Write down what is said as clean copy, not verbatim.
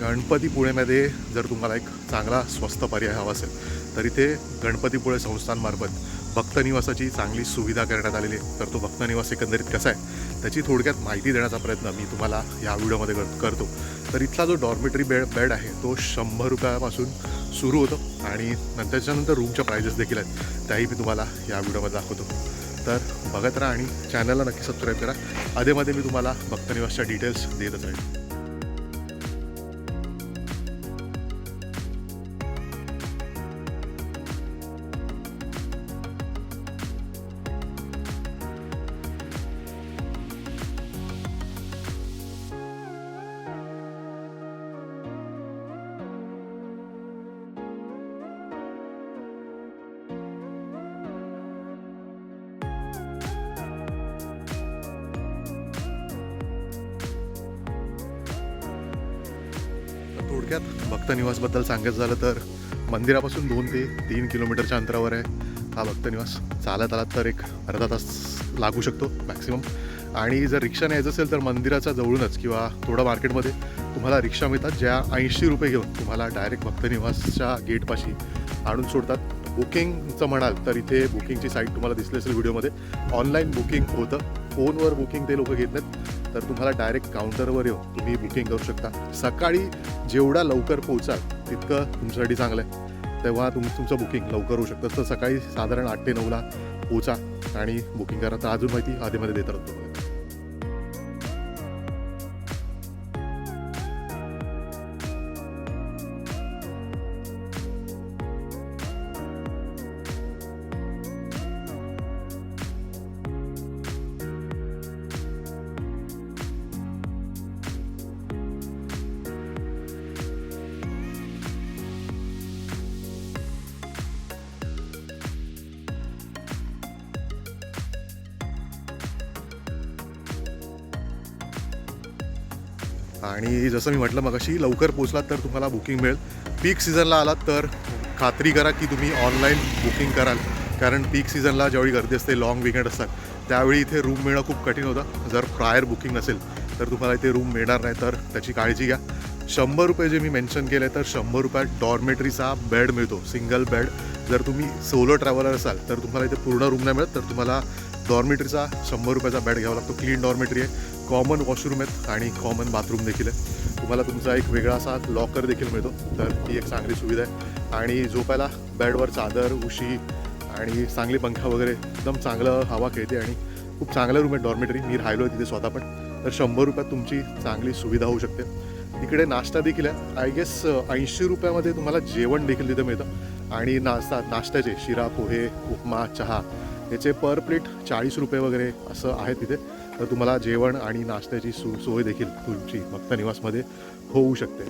गणपतीपुळेमध्ये जर तुम्हाला एक चांगला स्वस्त पर्याय हवा असेल तर इथे गणपतीपुळे संस्थानमार्फत भक्तनिवासाची चांगली सुविधा करण्यात आलेली आहे. तर तो भक्तनिवास एकंदरीत कसा आहे त्याची थोडक्यात माहिती देण्याचा प्रयत्न मी तुम्हाला या व्हिडिओमध्ये करतो. तर इथला जो डॉर्मेटरी बेड आहे तो 100 रुपयापासून सुरू होतो आणि त्याच्यानंतर रूमच्या प्राइजेस देखील आहेत, त्याही मी तुम्हाला या व्हिडिओमध्ये दाखवतो. तर बघत राहा आणि चॅनलला नक्की सबस्क्राईब करा. आधीमध्ये मी तुम्हाला भक्तनिवासच्या डिटेल्स देतच राहील. थोडक्यात भक्तनिवासबद्दल सांगायचं झालं तर मंदिरापासून 2 ते 3 किलोमीटरच्या अंतरावर आहे हा भक्तनिवास. चालत आलात तर एक अर्धा तास लागू शकतो मॅक्सिमम. आणि जर रिक्षाने यायचं असेल तर मंदिराच्या जवळूनच किंवा थोडं मार्केटमध्ये तुम्हाला रिक्षा मिळतात, ज्या 80 रुपये घेऊन तुम्हाला डायरेक्ट भक्तनिवासच्या गेटपाशी आणून सोडतात. बुकिंगचं म्हणाल तर इथे बुकिंगची साईट तुम्हाला दिसली असेल व्हिडिओमध्ये. ऑनलाईन बुकिंग होतं, फोनवर बुकिंग ते लोक घेत नाहीत. तर तुम्हाला डायरेक्ट काउंटरवर येऊन तुम्ही बुकिंग करू शकता. सकाळी जेवढा लवकर पोहोचाल तितकं तुमच्यासाठी चांगलं आहे, तेव्हा तुमचं बुकिंग लवकर होऊ शकतं. तर सकाळी साधारण 8 ते 9ला पोचा आणि बुकिंग करा. तर अजून माहिती आधीमध्ये देत राहतो. आणि जसं मी म्हटलं मगाशी, लवकर पोचलात तर तुम्हाला बुकिंग मिळेल. पीक सीझनला आलात तर खात्री करा की तुम्ही ऑनलाईन बुकिंग कराल, कारण पीक सीझनला ज्यावेळी गर्दी असते, लाँग विकेंड असतात, त्यावेळी इथे रूम मिळणं खूप कठीण होतं. जर प्रायर बुकिंग नसेल तर तुम्हाला इथे रूम मिळणार नाही, तर त्याची काळजी घ्या. 100 रुपये जे मी मेन्शन केलं आहे तर 100 रुपयात डॉर्मेटरीचा बेड मिळतो, सिंगल बेड. जर तुम्ही सोलो ट्रॅव्हलर असाल तर तुम्हाला इथे पूर्ण रूम नाही मिळत, तर तुम्हाला डॉर्मेटरीचा 100 रुपयाचा बेड घ्यावा लागतो. क्लीन डॉर्मेटरी आहे, कॉमन वॉशरूम आहेत आणि कॉमन बाथरूम देखील आहे. तुम्हाला तुमचा एक वेगळा असा लॉकर देखील मिळतो, तर ती एक चांगली सुविधा आहे. आणि झोपायला बेडवर चादर, उशी आणि चांगली पंखा वगैरे, एकदम चांगलं हवा खेळते आणि खूप चांगलं रूम आहे डॉर्मेटरी. मी राहिलो आहे तिथे स्वतः पण. तर 100 रुपयात तुमची चांगली सुविधा होऊ शकते. तिकडे नाश्ता देखील आहे. आय गेस 80 रुपयामध्ये तुम्हाला जेवण देखील तिथे मिळतं. आणि नाश्त्याचे शिरा, पोहे, उपमा, चहा याचे पर प्लेट 40 रुपये वगैरे असं आहे तिथे. तर तुम्हाला जेवण आणि नाश्त्याची सोय देखील तुमची भक्तनिवासमध्ये होऊ शकते.